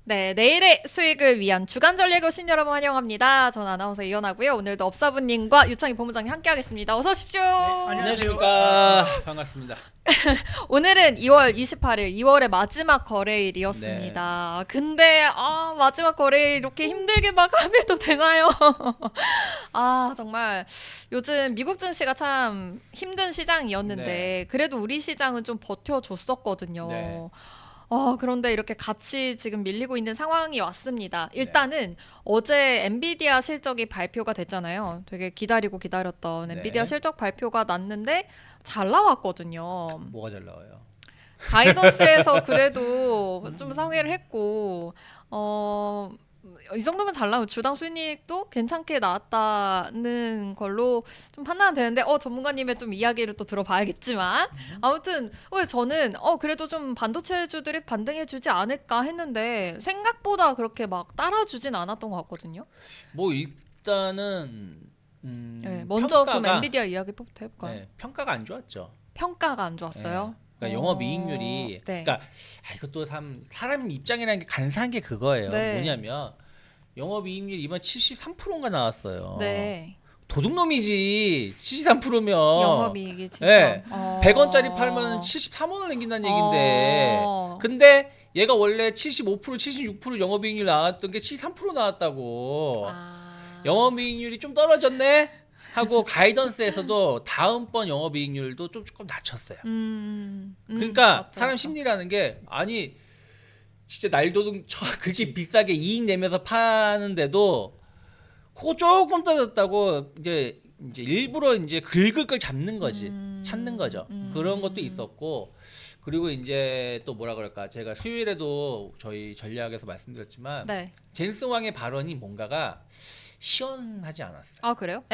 네, 내일의 수익을 위한 주간 전략 오신 여러분 환영합니다. 저는 아나운서 이현아고요. 오늘도 업사부님과 유창희 본부장님 함께하겠습니다. 어서 오십시오. 안녕하십니까. 반갑습니다. 오늘은 2월 28일, 2월의 마지막 거래일이었습니다. 근데 마지막 거래일 이렇게 힘들게 마감해도 되나요? 정말 요즘 미국 증시가 참 힘든 시장이었는데 네. 그래도 우리 시장은 좀 버텨줬었거든요. 네. 그런데 이렇게 같이 지금 밀리고 있는 상황이 왔습니다. 일단은 어제 엔비디아 실적이 발표가 됐잖아요. 되게 기다렸던 네. 엔비디아 실적 발표가 났는데 잘 나왔거든요. 뭐가 잘 나와요? 가이던스에서 그래도 좀 상회를 했고, 이 정도면 잘 나오면 주당 순이익도 괜찮게 나왔다는 걸로 좀 판단은 되는데, 전문가님의 좀 이야기를 또 들어봐야겠지만, 아무튼, 저는, 그래도 좀 반도체주들이 반등해주지 않을까 했는데, 생각보다 그렇게 막 따라주진 않았던 것 같거든요. 뭐 일단은 네, 먼저 그럼 평가가 엔비디아 이야기부터 해볼까요? 네, 평가가 안 좋았죠. 평가가 안 좋았어요? 네. 그러니까 영업이익률이 네. 그러니까 이것도 사람 입장이라는 게 간사한 게 그거예요. 네. 뭐냐면 영업이익률 이번 73%가 나왔어요. 네. 도둑놈이지. 73%면 영업이익이 진짜. 네. 100원짜리 팔면 73원을 남긴다는 얘긴데. 근데 얘가 원래 75%, 76% 영업이익률 나왔던 게 73% 나왔다고. 영업이익률이 좀 떨어졌네 하고 가이던스에서도 다음번 영업이익률도 조금 낮췄어요. 그러니까 맞죠, 사람 맞죠. 심리라는 게 아니 진짜 날도둑 그렇게 비싸게 이익 내면서 파는데도 그거 조금 떨어졌다고 이제 일부러 이제 긁을 걸 잡는 거지. 찾는 거죠. 그런 것도 있었고 그리고 이제 또 뭐라 그럴까 제가 수요일에도 저희 전략에서 말씀드렸지만 네. 젠스 왕의 발언이 뭔가가 시원하지 않았어요. 그래요?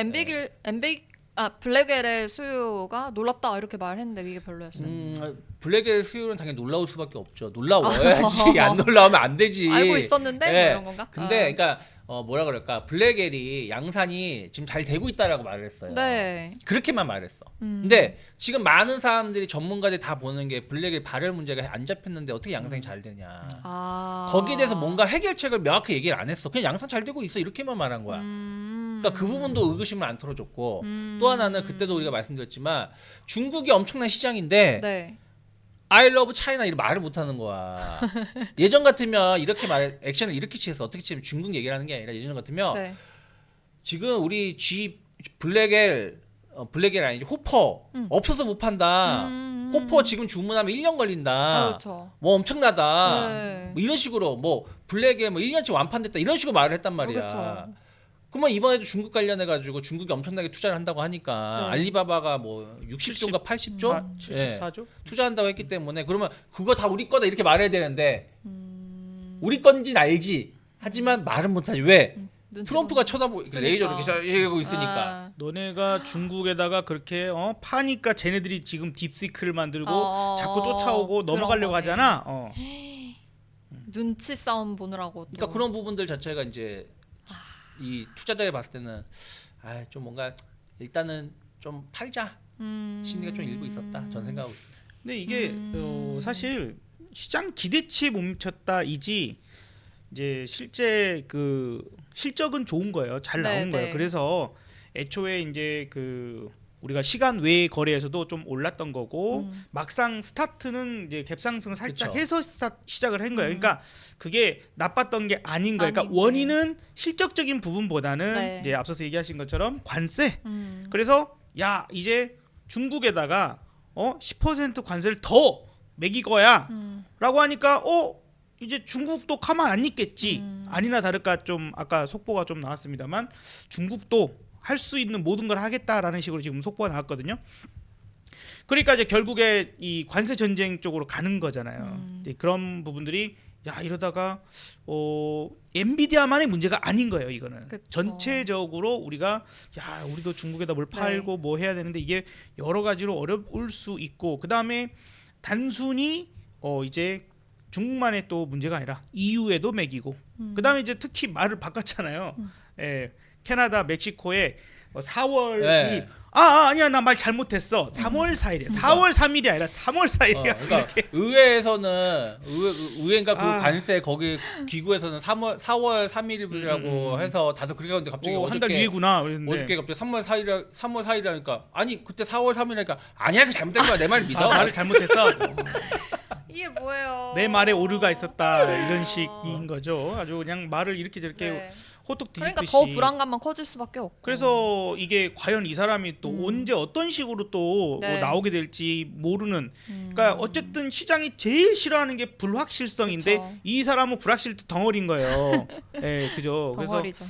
블랙웰의 수요가 놀랍다 이렇게 말했는데 이게 별로였어요. 블랙의 수요는 당연히 놀라울 수밖에 없죠. 놀라워야지. 안 놀라우면 안 되지. 알고 있었는데 뭐 네. 이런 건가? 근데 그러니까 뭐라 그럴까 블랙웰이 양산이 지금 잘 되고 있다라고 말을 했어요. 네. 그렇게만 말했어. 근데 지금 많은 사람들이 전문가들이 다 보는 게 블랙웰 발열 문제가 안 잡혔는데 어떻게 양산이 잘 되냐. 거기에 대해서 뭔가 해결책을 명확히 얘기를 안 했어. 그냥 양산 잘 되고 있어 이렇게만 말한 거야. 그러니까 그 부분도 의구심을 안 털어줬고 또 하나는 그때도 우리가 말씀드렸지만 중국이 엄청난 시장인데 네. I love China 이런 말을 못 하는 거야. 예전 같으면 이렇게 액션을 이렇게 취해서 어떻게 치면 중국 얘기를 하는 게 아니라 예전 같으면 네. 지금 우리 블랙엘 아니지 호퍼 없어서 못 판다. 호퍼 지금 주문하면 1년 걸린다. 그렇죠. 뭐 엄청나다. 네. 뭐 이런 식으로 뭐 블랙에 뭐 1년치 완판됐다 이런 식으로 말을 했단 말이야. 그렇죠. 그러면 이번에도 중국 관련해 가지고 중국이 엄청나게 투자를 한다고 하니까 네. 알리바바가 뭐 60조인가 80조 74조? 투자한다고 했기 때문에 그러면 그거 다 우리 거다 이렇게 말해야 되는데 우리 건진 알지. 하지만 말은 못하지. 왜? 트럼프가 쳐다보고 레이저로 이렇게 하고 있으니까. 너네가 중국에다가 그렇게 파니까 쟤네들이 지금 딥시크를 만들고 자꾸 쫓아오고 그런 넘어가려고 거네. 하잖아. 눈치 싸움 보느라고. 그러니까 그런 부분들 자체가 이제 이 투자자에 봤을 때는 좀 뭔가 일단은 좀 팔자 심리가 좀 일부 있었다. 전 생각하고 있습니다. 근데 이게 사실 시장 기대치에 못 미쳤다이지 이제 실제 그 실적은 좋은 거예요. 잘 나온 거예요. 그래서 애초에 이제 그 우리가 시간 외의 거래에서도 좀 올랐던 거고 막상 스타트는 이제 갭상승을 살짝 그쵸. 해서 시작을 한 거예요. 그러니까 그게 나빴던 게 아닌 거예요. 그러니까 아닌데. 원인은 실적적인 부분보다는 네. 이제 앞서서 얘기하신 것처럼 관세. 음. 그래서 야 이제 중국에다가 10% 관세를 더 매길 거야라고 하니까 이제 중국도 가만 안 있겠지. 아니나 다를까 좀 아까 속보가 좀 나왔습니다만 중국도 할 수 있는 모든 걸 하겠다라는 식으로 지금 속보가 나왔거든요. 그러니까 이제 결국에 이 관세 전쟁 쪽으로 가는 거잖아요. 이제 그런 부분들이 야 이러다가 엔비디아만의 문제가 아닌 거예요. 이거는 그쵸. 전체적으로 우리가 우리도 중국에다 뭘 팔고 뭐 해야 되는데 이게 여러 가지로 어려울 수 있고 그 다음에 단순히 이제 중국만의 또 문제가 아니라 EU에도 매기고 그 다음에 이제 특히 말을 바꿨잖아요. 캐나다, 멕시코에 4월이 네. 아니야 나 말 잘못했어. 3월 4일이야. 4월 3일이 아니라 3월 4일이야. 그러니까 의회에서는 의회인가 그 아. 관세 거기 기구에서는 4월 3일이라고 해서 다들 그렇게 하는데 갑자기 한 달 어저께 위에구나. 그랬는데. 어저께 갑자기 3월 4일이라니까 아니 그때 4월 3일이니까 아니야 그 잘못된 거야 내 말 믿어. 말을 잘못했어. 이게 뭐예요? 내 말에 오류가 있었다 이런 식인 거죠. 아주 그냥 말을 이렇게 저렇게 네. 호떡 그러니까 뒤집듯이. 더 불안감만 커질 수밖에 없고. 그래서 이게 과연 이 사람이 또 언제 어떤 식으로 또 네. 나오게 될지 모르는. 그러니까 어쨌든 시장이 제일 싫어하는 게 불확실성인데 그쵸. 이 사람은 불확실 덩어리인 거예요. 예, 그죠. 그래서 덩어리죠.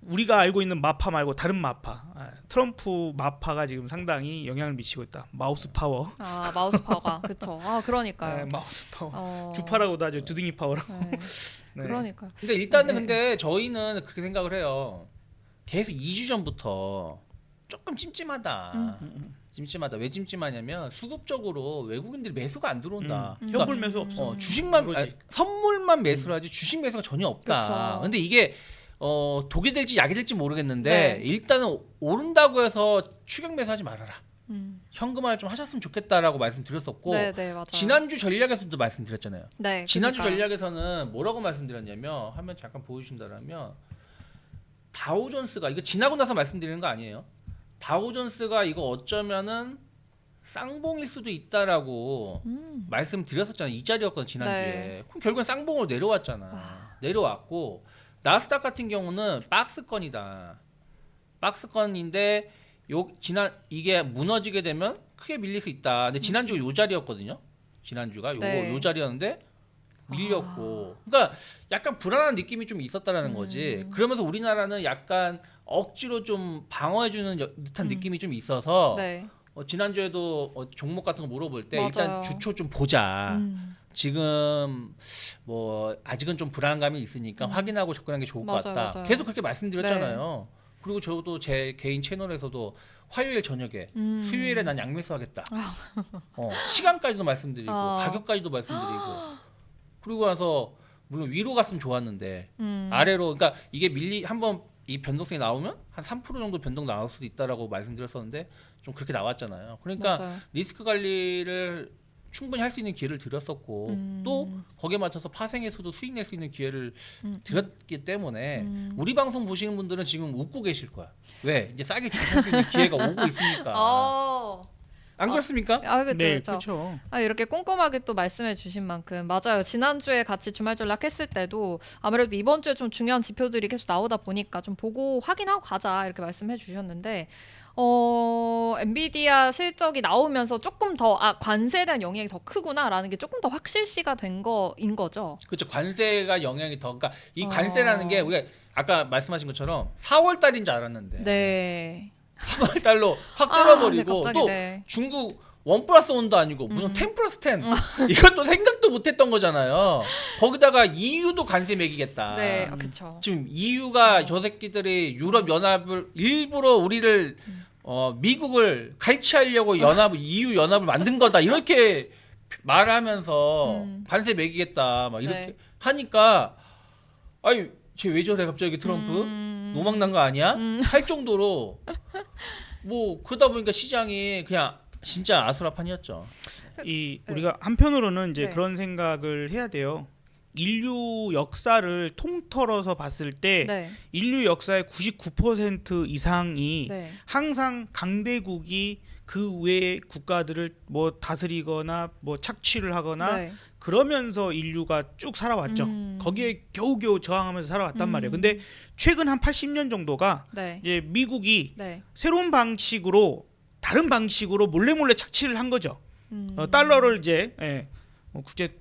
우리가 알고 있는 마파 말고 다른 마파, 트럼프 마파가 지금 상당히 영향을 미치고 있다. 마우스 파워. 마우스 파워가 그렇죠. 그러니까요. 네, 마우스 파워. 주파라고도 하죠. 주둥이 파워라고. 네. 네. 그러니까요. 근데 일단은 네. 근데 저희는 그렇게 생각을 해요. 계속 2주 전부터 조금 찜찜하다. 찜찜하다. 왜 찜찜하냐면 수급적으로 외국인들이 매수가 안 들어온다. 그러니까 현물 매수 없어. 주식만 그러지. 선물만 매수를 하지 주식 매수가 전혀 없다. 그쵸. 근데 이게 독이 될지 약이 될지 모르겠는데 네. 일단은 오른다고 해서 추격 매수하지 말아라. 음. 현금화를 좀 하셨으면 좋겠다라고 말씀드렸었고 네, 맞아요. 지난주 전략에서도 말씀드렸잖아요. 네, 지난주 그러니까요. 전략에서는 뭐라고 말씀드렸냐면 화면 잠깐 보여주신다면 다우존스가 이거 지나고 나서 말씀드리는 거 아니에요. 다우존스가 이거 어쩌면은 쌍봉일 수도 있다라고 말씀드렸었잖아요. 이 자리였거든 지난주에. 네. 그럼 결국엔 쌍봉으로 내려왔잖아. 내려왔고 나스닥 같은 경우는 박스권이다. 박스권인데 이게 무너지게 되면 크게 밀릴 수 있다. 근데 지난주가 요 자리였거든요. 지난주가 네. 요 자리였는데 밀렸고. 그러니까 약간 불안한 느낌이 좀 있었다라는 거지. 그러면서 우리나라는 약간 억지로 좀 방어해주는 듯한 느낌이 좀 있어서 네. 지난주에도 종목 같은 거 물어볼 때 맞아요. 일단 주초 좀 보자. 음. 지금 뭐 아직은 좀 불안감이 있으니까 확인하고 접근하는 게 좋을 것 맞아요, 같다. 맞아요. 계속 그렇게 말씀드렸잖아요. 그리고 저도 제 개인 채널에서도 화요일 저녁에 수요일에 난 양매수 하겠다. 시간까지도 말씀드리고 가격까지도 말씀드리고 그리고 나서 물론 위로 갔으면 좋았는데 아래로 그러니까 이게 한번 이 변동성이 나오면 한 3% 정도 변동 나올 수도 있다라고 말씀드렸었는데 좀 그렇게 나왔잖아요. 그러니까 맞아요. 리스크 관리를 충분히 할 수 있는 기회를 드렸었고 또 거기에 맞춰서 파생에서도 수익 낼 수 있는 기회를 드렸기 때문에 우리 방송 보시는 분들은 지금 웃고 계실 거야. 왜? 이제 싸게 주실 수 있는 기회가 오고 있으니까. 안 그렇습니까? 그렇죠. 네, 그렇죠. 그렇죠. 이렇게 꼼꼼하게 또 말씀해 주신 만큼 맞아요. 지난주에 같이 주말 전략했을 때도 아무래도 이번 주에 좀 중요한 지표들이 계속 나오다 보니까 좀 보고 확인하고 가자 이렇게 말씀해 주셨는데 엔비디아 실적이 나오면서 조금 더 관세에 대한 영향이 더 크구나라는 게 조금 더 확실시가 된 거인 거죠. 그렇죠. 관세가 영향이 더 그러니까 이 관세라는 게 우리가 아까 말씀하신 것처럼 4월 달인 줄 알았는데 네. 3월 달로 확 때려버리고 갑자기, 또 네. 중국 1+1도 아니고 무슨 10+10 이것도 생각도 못했던 거잖아요. 거기다가 EU도 관세 매기겠다. 네, 그렇죠. 지금 EU가 저 새끼들이 유럽 연합을 일부러 우리를 미국을 갈취하려고 EU 연합을 만든 거다 이렇게 말하면서 관세 매기겠다 막 이렇게 네. 하니까 아니 쟤 왜 저래 갑자기 트럼프 노망 난 거 아니야? 할 정도로 뭐 그러다 보니까 시장이 그냥 진짜 아수라판이었죠. 우리가 한편으로는 이제 네. 그런 생각을 해야 돼요. 인류 역사를 통틀어서 봤을 때 네. 인류 역사의 99% 이상이 네. 항상 강대국이 그 외의 국가들을 뭐 다스리거나 뭐 착취를 하거나 네. 그러면서 인류가 쭉 살아왔죠. 거기에 겨우겨우 저항하면서 살아왔단 말이에요. 근데 최근 한 80년 정도가 네. 이제 미국이 네. 새로운 방식으로 다른 방식으로 몰래 착취를 한 거죠. 달러를 이제 국제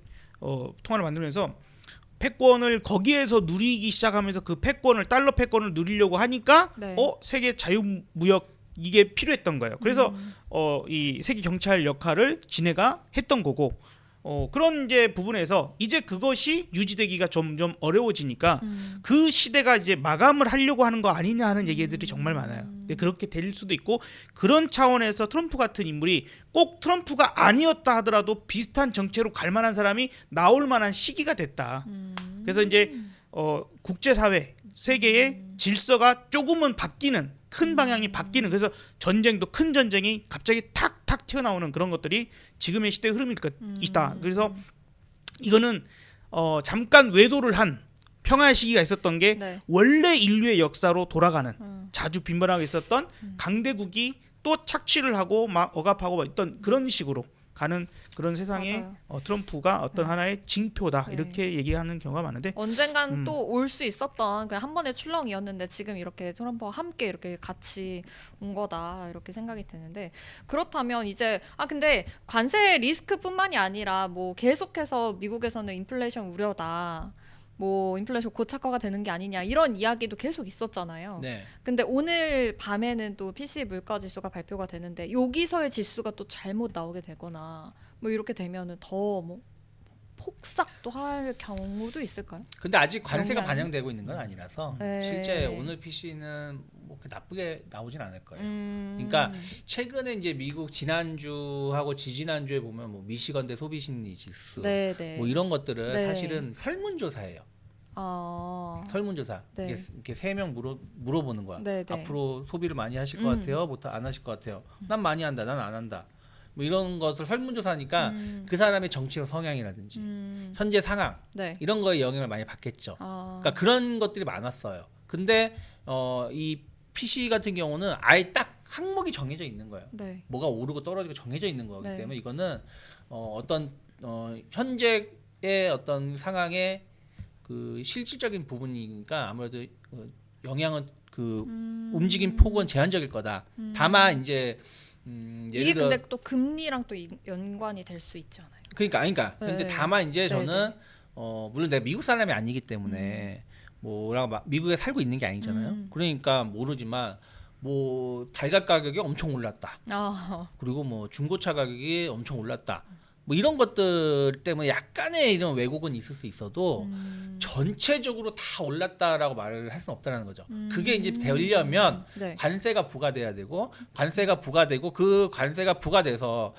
통화를 만들면서 패권을 거기에서 누리기 시작하면서 그 패권을 달러 패권을 누리려고 하니까 네. 세계 자유무역 이게 필요했던 거예요. 그래서 이 세계 경찰 역할을 지네가 했던 거고 그런 이제 부분에서 이제 그것이 유지되기가 점점 어려워지니까 그 시대가 이제 마감을 하려고 하는 거 아니냐 하는 얘기들이 정말 많아요. 근데 그렇게 될 수도 있고 그런 차원에서 트럼프 같은 인물이 꼭 트럼프가 아니었다 하더라도 비슷한 정체로 갈 만한 사람이 나올 만한 시기가 됐다. 그래서 이제 국제사회 세계의 질서가 조금은 바뀌는 큰 방향이 바뀌는 그래서 전쟁도 큰 전쟁이 갑자기 탁탁 튀어나오는 그런 것들이 지금의 시대의 흐름일 것이다. 그래서 이거는 잠깐 외도를 한 평화의 시기가 있었던 게 네. 원래 인류의 역사로 돌아가는 자주 빈번하게 있었던 강대국이 또 착취를 하고 막 억압하고 막 있던 그런 식으로 가는 그런 세상에 맞아요. 트럼프가 어떤 하나의 징표다 네. 이렇게 얘기하는 경우가 많은데 언젠간 또 올 수 있었던 그냥 한 번의 출렁이었는데 지금 이렇게 트럼프와 함께 이렇게 같이 온 거다 이렇게 생각이 드는데 그렇다면 이제 근데 관세 리스크뿐만이 아니라 뭐 계속해서 미국에서는 인플레이션 우려다. 뭐 인플레이션 고착화가 되는 게 아니냐 이런 이야기도 계속 있었잖아요. 네. 근데 오늘 밤에는 또 PC 물가 지수가 발표가 되는데 여기서의 지수가 또 잘못 나오게 되거나 뭐 이렇게 되면은 더 뭐 폭삭도 할 경우도 있을까요? 근데 아직 관세가 영향이? 반영되고 있는 건 아니라서 네. 실제 오늘 PC는 뭐 그렇게 나쁘게 나오진 않을 거예요. 그러니까 최근에 이제 미국 지난주하고 지지난주에 보면 뭐 미시건대 소비심리 지수 네네. 뭐 이런 것들은 네. 사실은 설문조사예요. 설문조사. 네. 이렇게 3명 물어보는 거야. 네네. 앞으로 소비를 많이 하실 것 같아요? 못 안 하실 것 같아요? 난 많이 한다. 난 안 한다. 뭐 이런 것을 설문조사하니까 그 사람의 정치적 성향이라든지 현재 상황 네. 이런 거에 영향을 많이 받겠죠. 아. 그러니까 그런 것들이 많았어요. 근데 이 PC 같은 경우는 아예 딱 항목이 정해져 있는 거예요. 네. 뭐가 오르고 떨어지고 정해져 있는 거기 네. 때문에 이거는 어떤 현재의 어떤 상황의 그 실질적인 부분이니까 아무래도 영향은 그 움직임 폭은 제한적일 거다. 다만 이제 이게 예를 들어 근데 또 금리랑 또 연관이 될 수 있잖아요. 그러니까 근데 네. 다만 이제 네, 저는 물론 내가 미국 사람이 아니기 때문에 뭐라고 미국에 살고 있는 게 아니잖아요. 그러니까 모르지만 뭐 달걀 가격이 엄청 올랐다. 그리고 뭐 중고차 가격이 엄청 올랐다. 뭐 이런 것들 때문에 약간의 이런 왜곡은 있을 수 있어도 전체적으로 다 올랐다라고 말을 할 수는 없다는 거죠. 그게 이제 되려면 네. 관세가 부과돼야 되고 그 관세가 부과돼서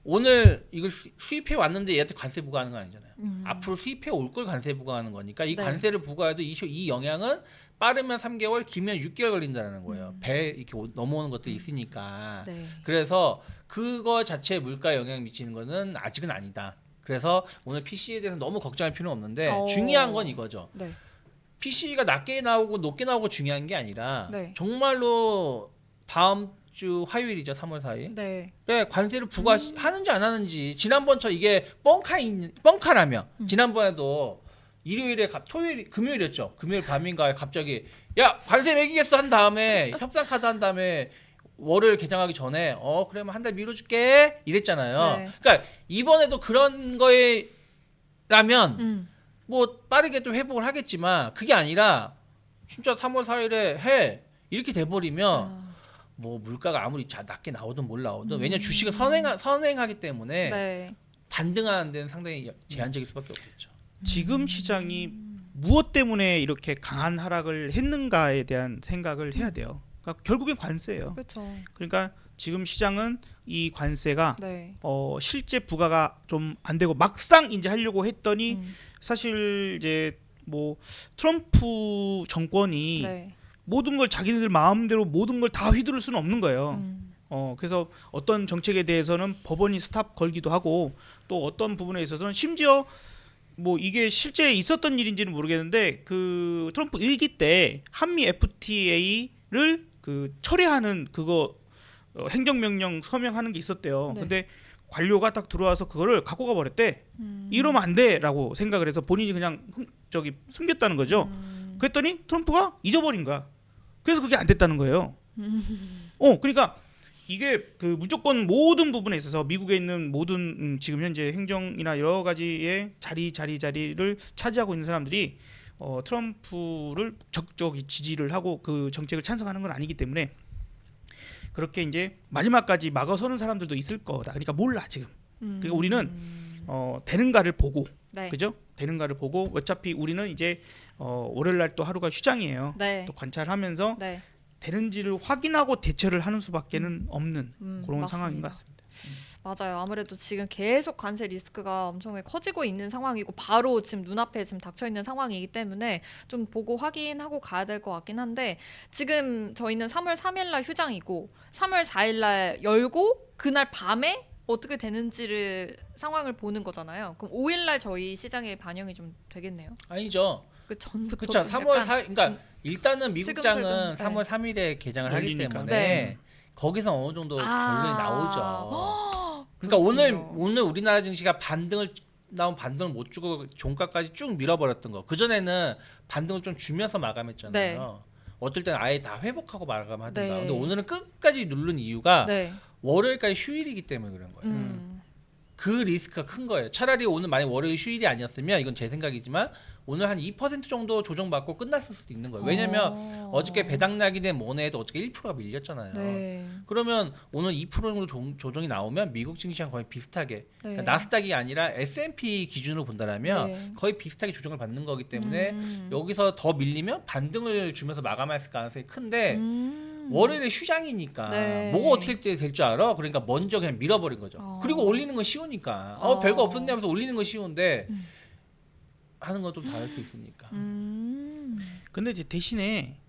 오늘 이걸 수입해 왔는데 얘한테 관세 부과하는 건 아니잖아요. 앞으로 수입해 올 걸 관세 부과하는 거니까 이 네. 관세를 부과해도 이 영향은 빠르면 3개월, 길면 6개월 걸린다는 거예요. 배 이렇게 넘어오는 것들이 있으니까. 네. 그래서 그거 자체에 물가에 영향 미치는 거는 아직은 아니다. 그래서 오늘 PC에 대해서 너무 걱정할 필요는 없는데 중요한 건 이거죠. 네. PC가 낮게 나오고 높게 나오고 중요한 게 아니라 네. 정말로 다음 주 화요일이죠. 3월 4일. 네. 네, 관세를 부과하는지 안 하는지 지난번처럼 이게 뻥카라며 지난번에도 일요일에 토요일 금요일이었죠. 금요일 밤인가에 갑자기 야 관세 매기겠어 한 다음에 협상 카드 한 다음에 월요일 개장하기 전에 그러면 한 달 미뤄줄게 이랬잖아요. 네. 그러니까 이번에도 그런 거에라면 뭐 빠르게 또 회복을 하겠지만 그게 아니라 진짜 3월 4일에 해 이렇게 돼버리면 뭐 물가가 아무리 낮게 나오든 뭘 나오든 왜냐면 주식은 선행하기 때문에 네. 반등하는 데는 상당히 제한적일 수밖에 없겠죠. 지금 시장이 무엇 때문에 이렇게 강한 하락을 했는가에 대한 생각을 해야 돼요. 그러니까 결국엔 관세예요. 그렇죠. 그러니까 지금 시장은 이 관세가 네. 실제 부과가 좀 안 되고 막상 이제 하려고 했더니 사실 이제 뭐 트럼프 정권이 네. 모든 걸 자기들 마음대로 모든 걸 다 휘두를 수는 없는 거예요. 그래서 어떤 정책에 대해서는 법원이 스탑 걸기도 하고 또 어떤 부분에 있어서는 심지어 뭐 이게 실제 있었던 일인지는 모르겠는데 그 트럼프 1기 때 한미 FTA를 그 철회하는 그거 행정명령 서명하는 게 있었대요. 네. 근데 관료가 딱 들어와서 그거를 갖고 가버렸대. 이러면 안 돼라고 생각을 해서 본인이 그냥 숨겼다는 거죠. 그랬더니 트럼프가 잊어버린 거야. 그래서 그게 안 됐다는 거예요. 그러니까 이게 그 무조건 모든 부분에 있어서 미국에 있는 모든 지금 현재 행정이나 여러 가지의 자리를 차지하고 있는 사람들이 트럼프를 적극적으로 지지를 하고 그 정책을 찬성하는 건 아니기 때문에 그렇게 이제 마지막까지 막아서는 사람들도 있을 거다. 그러니까 몰라 지금. 그러니까 우리는 되는가를 보고, 네. 그죠? 되는가를 보고 어차피 우리는 이제 월요일 날 또 하루가 휴장이에요. 네. 또 관찰하면서 네. 되는지를 확인하고 대처를 하는 수밖에는 없는 그런 맞습니다. 상황인 것 같습니다. 맞아요. 아무래도 지금 계속 관세 리스크가 엄청나게 커지고 있는 상황이고 바로 지금 눈앞에 지금 닥쳐 있는 상황이기 때문에 좀 보고 확인하고 가야 될 것 같긴 한데 지금 저희는 3월 3일 날 휴장이고 3월 4일 날 열고 그날 밤에 어떻게 되는지를 상황을 보는 거잖아요. 그럼 5일 날 저희 시장에 반영이 좀 되겠네요. 아니죠. 그 전부터 그렇죠. 좀 3월 약간 4일 그러니까 일단은 미국장은 슬금슬금, 3월 3일에 개장을 하기 열리니까. 때문에 네. 거기서 어느 정도 결론이 나오죠. 그러니까 그렇군요. 오늘 우리나라 증시가 반등을 반등을 못 주고 종가까지 쭉 밀어버렸던 거. 그 전에는 반등을 좀 주면서 마감했잖아요. 네. 어떨 때는 아예 다 회복하고 마감하든가. 네. 근데 오늘은 끝까지 누른 이유가 네. 월요일까지 휴일이기 때문에 그런 거예요. 그 리스크가 큰 거예요. 차라리 오늘 만약 월요일 휴일이 아니었으면 이건 제 생각이지만 오늘 한 2% 정도 조정받고 끝났을 수도 있는 거예요. 왜냐면 어저께 배당락이든 뭐네 해도 어저께 1%가 밀렸잖아요. 네. 그러면 오늘 2% 정도 조정이 나오면 미국 증시랑 거의 비슷하게 네. 그러니까 나스닥이 아니라 S&P 기준으로 본다면 네. 거의 비슷하게 조정을 받는 거기 때문에 여기서 더 밀리면 반등을 주면서 마감했을 가능성이 큰데 월요일에 휴장이니까 네. 뭐가 어떻게 될 줄 알아? 그러니까 먼저 그냥 밀어버린 거죠. 그리고 올리는 건 쉬우니까 별거 없었네 하면서 올리는 건 쉬운데 하는 건 좀 다를 수 있으니까. 근데 이제 대신에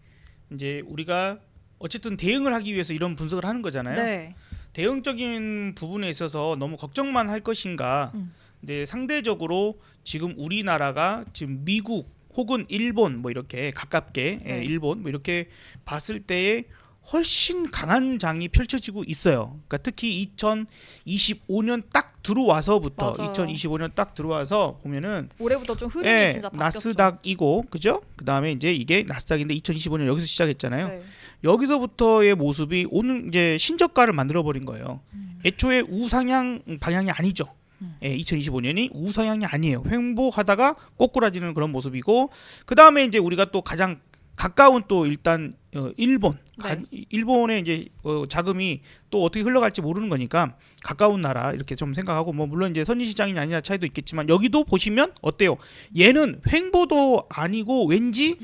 이제 우리가 어쨌든 대응을 하기 위해서 이런 분석을 하는 거잖아요. 네. 대응적인 부분에 있어서 너무 걱정만 할 것인가? 근데 상대적으로 지금 우리나라가 지금 미국 혹은 일본 뭐 이렇게 가깝게 네. 일본 뭐 이렇게 봤을 때에 훨씬 강한 장이 펼쳐지고 있어요. 그러니까 특히 2025년 딱 들어와서부터 맞아요. 2025년 딱 들어와서 보면은 올해부터 좀 흐름이 예, 진짜 바뀌었죠. 나스닥이고 그죠? 그다음에 이제 이게 나스닥인데 2025년 여기서 시작했잖아요. 네. 여기서부터의 모습이 오늘 이제 신저가를 만들어 버린 거예요. 애초에 우상향 방향이 아니죠. 예, 2025년이 우상향이 아니에요. 횡보하다가 꼬꾸라지는 그런 모습이고 그 다음에 이제 우리가 또 가장 가까운 또 일단 일본, 네. 일본의 이제 자금이 또 어떻게 흘러갈지 모르는 거니까 가까운 나라 이렇게 좀 생각하고 뭐 물론 이제 선진 시장이냐 아니냐 차이도 있겠지만 여기도 보시면 어때요? 얘는 횡보도 아니고 왠지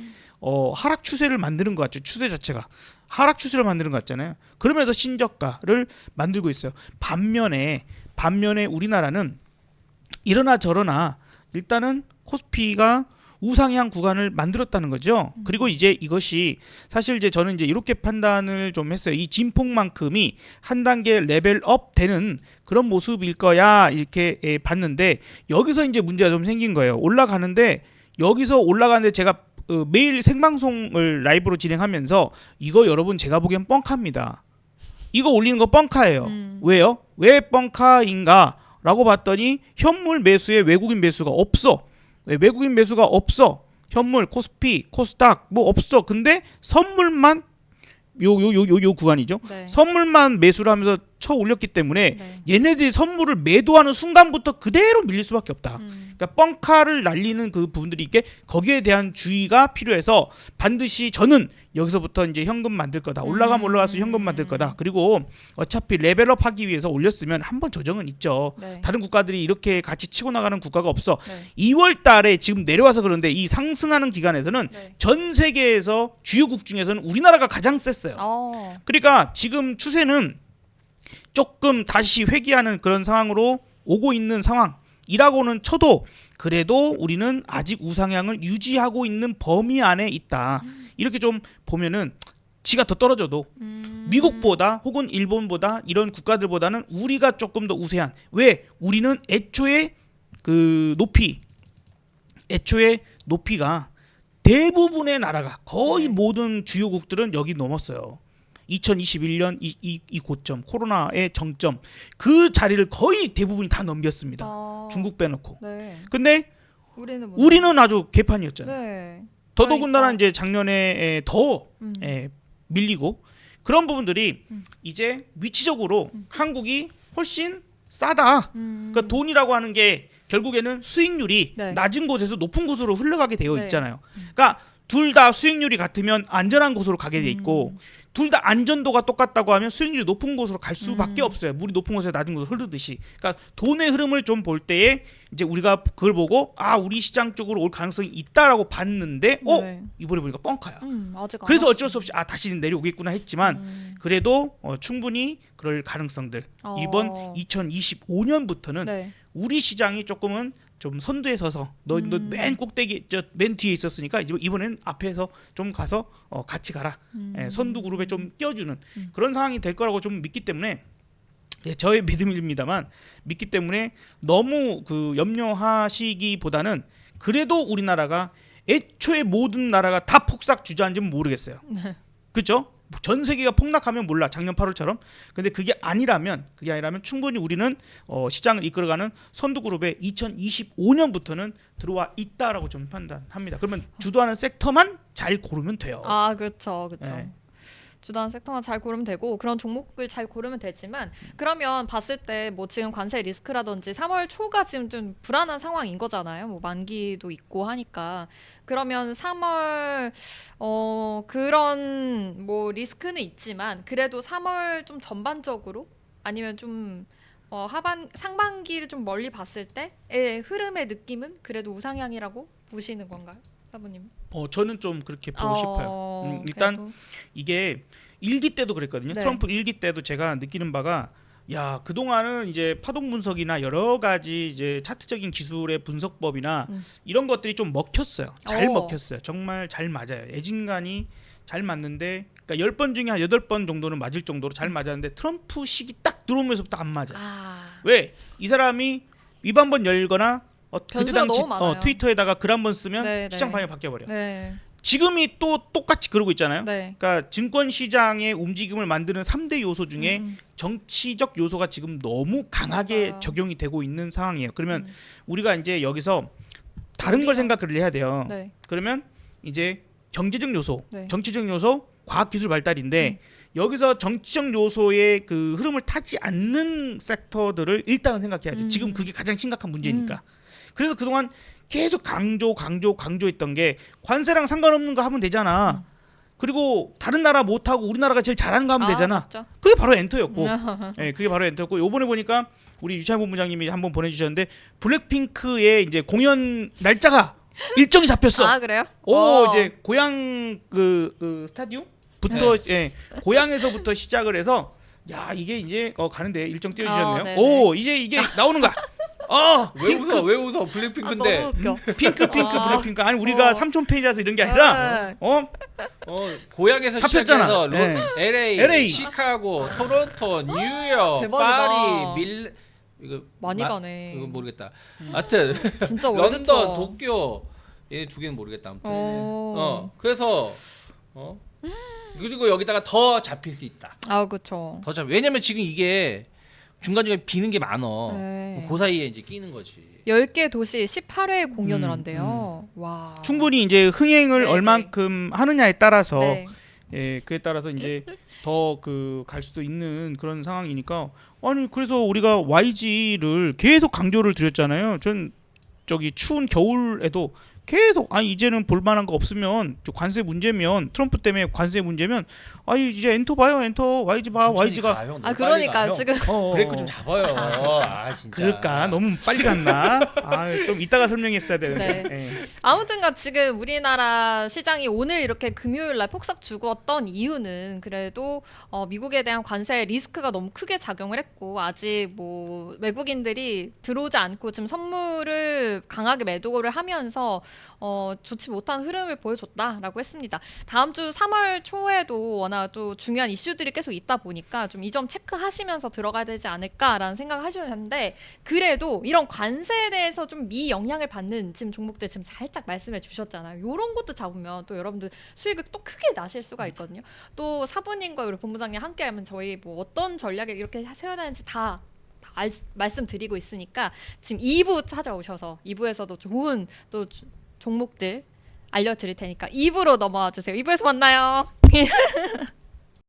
하락 추세를 만드는 것 같죠. 추세 자체가 하락 추세를 만드는 것 같잖아요. 그러면서 신저가를 만들고 있어요. 반면에 우리나라는 이러나 저러나 일단은 코스피가 우상향 구간을 만들었다는 거죠. 그리고 이제 이것이 사실 이제 저는 이제 이렇게 판단을 좀 했어요. 이 진폭만큼이 한 단계 레벨업 되는 그런 모습일 거야 이렇게 봤는데 여기서 이제 문제가 좀 생긴 거예요. 올라가는데 여기서 올라가는데 제가 매일 생방송을 라이브로 진행하면서 이거 여러분 제가 보기엔 뻥카입니다. 이거 올리는 거 뻥카예요. 왜요? 왜 뻥카인가? 라고 봤더니 현물 매수에 외국인 매수가 없어. 왜 외국인 매수가 없어? 현물, 코스피, 코스닥 뭐 없어. 근데 선물만 요 구간이죠. 네. 선물만 매수를 하면서 쳐 올렸기 때문에 네. 얘네들이 선물을 매도하는 순간부터 그대로 밀릴 수밖에 없다. 그러니까 뻥카를 날리는 그 부분들이 있게 거기에 대한 주의가 필요해서 반드시 저는 여기서부터 이제 현금 만들 거다. 올라가면 올라가서 현금 만들 거다. 그리고 어차피 레벨업 하기 위해서 올렸으면 한번 조정은 있죠. 네. 다른 국가들이 이렇게 같이 치고 나가는 국가가 없어. 네. 2월 달에 지금 내려와서 그런데 이 상승하는 기간에서는 네. 전 세계에서 주요국 중에서는 우리나라가 가장 셌어요. 그러니까 지금 추세는 조금 다시 회귀하는 그런 상황으로 오고 있는 상황이라고는 쳐도 그래도 우리는 아직 우상향을 유지하고 있는 범위 안에 있다. 이렇게 좀 보면은 지가 더 떨어져도 미국보다 혹은 일본보다 이런 국가들보다는 우리가 조금 더 우세한. 왜? 우리는 애초에 높이가 대부분의 나라가 거의 모든 주요국들은 여기 넘었어요. 2021년 이 고점 코로나의 정점 그 자리를 거의 대부분이 다 넘겼습니다. 중국 빼놓고. 네. 근데 우리는 우리는 아주 개판이었잖아요. 네. 더더군다나 그러니까. 이제 작년에 더 밀리고 그런 부분들이 이제 위치적으로 한국이 훨씬 싸다. 그러니까 돈이라고 하는 게 결국에는 수익률이 네. 낮은 곳에서 높은 곳으로 흘러가게 되어 네. 있잖아요. 그러니까 둘 다 수익률이 같으면 안전한 곳으로 가게 돼 있고 둘 다 안전도가 똑같다고 하면 수익률이 높은 곳으로 갈 수밖에 없어요. 물이 높은 곳에 낮은 곳으로 흐르듯이. 그러니까 돈의 흐름을 좀 볼 때에 이제 우리가 그걸 보고 우리 시장 쪽으로 올 가능성이 있다라고 봤는데 네. 이번에 보니까 뻥카야. 아직 안 그래서 왔어요. 어쩔 수 없이 다시 내려오겠구나 했지만 그래도 충분히 그럴 가능성들. 이번 2025년부터는 네. 우리 시장이 조금은 좀 선두에 서서 너 맨 꼭대기 맨 뒤에 있었으니까 이번에는 앞에서 좀 가서 같이 가라. 선두 그룹에 좀 껴주는 그런 상황이 될 거라고 좀 믿기 때문에 저의 믿음입니다만 믿기 때문에 너무 그 염려하시기보다는 그래도 우리나라가 애초에 모든 나라가 다 폭삭 주저앉으면 모르겠어요. 그렇죠? 전 세계가 폭락하면 몰라 작년 8월처럼. 근데 그게 아니라면 충분히 우리는 시장을 이끌어가는 선두 그룹에 2025년부터는 들어와 있다라고 좀 판단합니다. 그러면 주도하는 섹터만 잘 고르면 돼요. 그렇죠. 네. 주도하는 섹터만 잘 고르면 되고 그런 종목을 잘 고르면 되지만 그러면 봤을 때 뭐 지금 관세 리스크라든지 3월 초가 지금 좀 불안한 상황인 거잖아요. 뭐 만기도 있고 하니까 그러면 3월 그런 뭐 리스크는 있지만 그래도 3월 좀 전반적으로 아니면 좀 상반기를 좀 멀리 봤을 때의 흐름의 느낌은 그래도 우상향이라고 보시는 건가요, 사부님? 저는 좀 그렇게 보고 싶어요. 일단 그래도. 이게 일기 때도 그랬거든요. 네. 트럼프 일기 때도 제가 느끼는 바가 그 동안은 이제 파동 분석이나 여러 가지 이제 차트적인 기술의 분석법이나 이런 것들이 좀 먹혔어요. 잘 먹혔어요. 정말 잘 맞아요. 애진간이 잘 맞는데 그러니까 10번 중에 한 8번 정도는 맞을 정도로 잘 맞았는데 트럼프 시기 딱 들어오면서부터 안 맞아. 왜? 이 사람이 입 한 번 열거나 그때 변수가 당시 너무 많아요. 트위터에다가 글 한 번 쓰면 네, 시장 네. 방향이 바뀌어버려. 네. 지금이 또 똑같이 그러고 있잖아요. 네. 그러니까 증권 시장의 움직임을 만드는 3대 요소 중에 정치적 요소가 지금 너무 강하게 맞아요. 적용이 되고 있는 상황이에요. 그러면 우리가 이제 여기서 다른 걸 우리가- 생각을 해야 돼요. 네. 그러면 이제 경제적 요소, 네. 정치적 요소, 과학기술 발달인데 여기서 정치적 요소의 그 흐름을 타지 않는 섹터들을 일단은 생각해야죠. 지금 그게 가장 심각한 문제니까. 그래서 그동안 계속 강조했던 게 관세랑 상관없는 거 하면 되잖아. 그리고 다른 나라 못하고 우리나라가 제일 잘하는 거 하면 되잖아. 맞죠. 그게 바로 엔터였고, 그게 바로 엔터였고. 요번에 보니까 우리 유찬 본부장님이 한번 보내주셨는데 블랙핑크의 이제 공연 날짜가 일정이 잡혔어. 그래요? 이제 고향 그 스타디움부터 고향에서부터 시작을 해서 이게 이제 가는데 일정 띄워주셨네요. 네네. 이제 이게 나오는 거야. 왜 웃어? 블랙핑크인데. 너무 웃겨. 핑크 블랙핑크. 아니 우리가 삼촌 팬이라서 이런 게 아니라 고향에서 잡혔잖아. 시작해서 네. LA, 시카고, 토론토, 뉴욕, 대박이다. 파리, 이거 많이 가네. 이거 모르겠다. 하여튼 진짜 런던, 월드투어. 도쿄 얘 두 개는 모르겠다. 아무튼. 어. 그래서 그리고 여기다가 더 잡힐 수 있다. 그렇죠. 더 잡. 왜냐면 지금 이게 중간중간에 비는 게 많어. 네. 그 사이에 이제 끼는 거지. 10개 도시 18회 공연을 한대요. 와. 충분히 이제 흥행을 네, 얼만큼 하느냐에 따라서 네. 그에 따라서 이제 더 그 갈 수도 있는 그런 상황이니까 그래서 우리가 YG를 계속 강조를 드렸잖아요. 전 저기 추운 겨울에도 계속 이제는 볼만한 거 없으면 관세 문제면 트럼프 때문에 관세 문제면 이제 엔터 봐요. 엔터 YG 봐. YG가 그러니까 지금 브레이크 좀 잡아요. 진짜. 그럴까? 너무 빨리 갔나? 좀 이따가 설명했어야 되는데. 네. 아무튼가 지금 우리나라 시장이 오늘 이렇게 금요일 날 폭삭 죽었던 이유는 그래도 미국에 대한 관세 리스크가 너무 크게 작용을 했고 아직 뭐 외국인들이 들어오지 않고 지금 선물을 강하게 매도를 하면서 좋지 못한 흐름을 보여줬다라고 했습니다. 다음 주 3월 초에도 워낙 또 중요한 이슈들이 계속 있다 보니까 좀 이 점 체크하시면서 들어가야 되지 않을까라는 생각을 하셨는데 그래도 이런 관세에 대해서 좀 미영향을 받는 지금 종목들 지금 살짝 말씀해 주셨잖아요. 이런 것도 잡으면 또 여러분들 수익을 또 크게 나실 수가 있거든요. 또 사부님과 우리 본부장님 함께하면 저희 뭐 어떤 전략을 이렇게 세워나는지 다 말씀드리고 있으니까 지금 2부 찾아오셔서 2부에서도 좋은 또 종목들 알려드릴 테니까 2부로 넘어와 주세요. 2부에서 만나요.